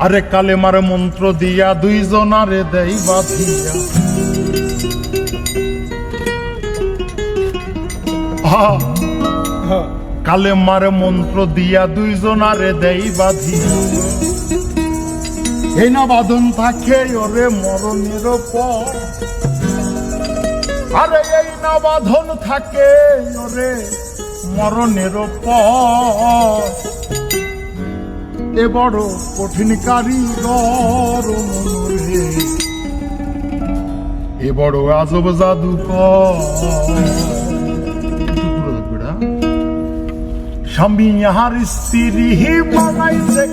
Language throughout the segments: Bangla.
আরে কালেমার মন্ত্র দিয়া দুইজনারে দেই বাঁধিয়া, কালেমার মন্ত্র দিয়া দুইজনারে দেই বাঁধিয়া, এই না বাঁধন থাকে ওরে মরণের পর, আরে এই না বাঁধন থাকে ওরে মরণের পর, এ বড় কঠিন কারিগর মনোরে, এ বড় আজব জাদুকর। স্বামী ইহার স্ত্রী বানাইছে,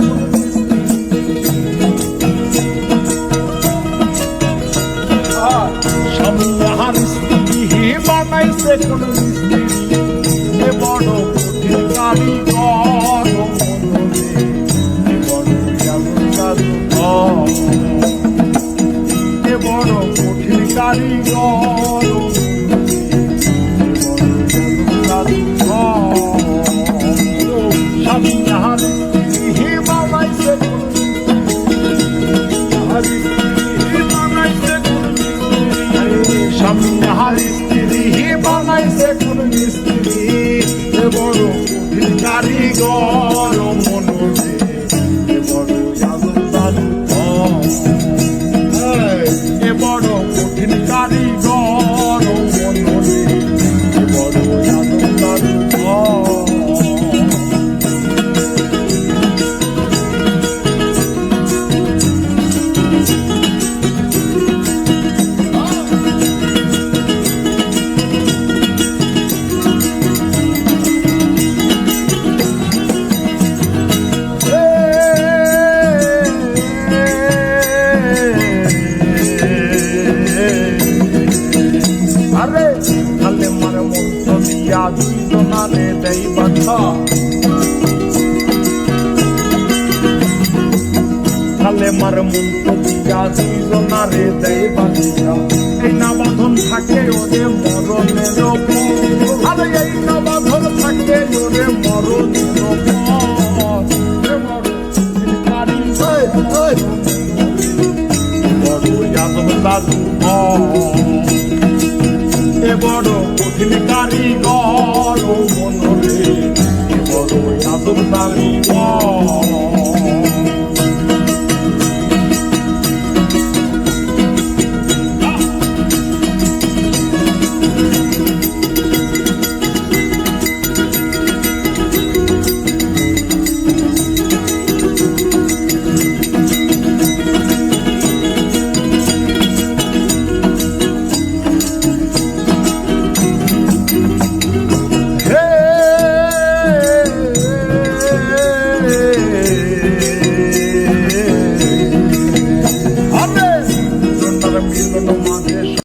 স্বামী ইহার স্ত্রী বানাইছে কোন স্ত্রী, এ বড় কঠিন কারিগর মনোরে, এ বড় জাদুকর, এ বড় কঠিন কারিগর, স্বামী ইহার স্ত্রী বানাইছে, স্বামী ইহার স্ত্রী বানাইছে কোন স্ত্রী, এ বড় কঠিন কারিগর মনোরে, এ বড় জাদুকর, এ বড় কঠিন কারিগর মনোরে, এ বড় জাদুকর। দুইজনারে দেই বাঁধা, কালেমার মন্ত্র দিয়া দুইজনারে দেই বাঁধিয়া, এই না বাঁধন থাকে ওরে মরণের পর, আরে এই না বাঁধন থাকে ওরে মরণের পর, বড় যাদব জাদুকর, এ বড় কঠিন কারিগর মনোরে, এ বড় যাদব জাদুকর।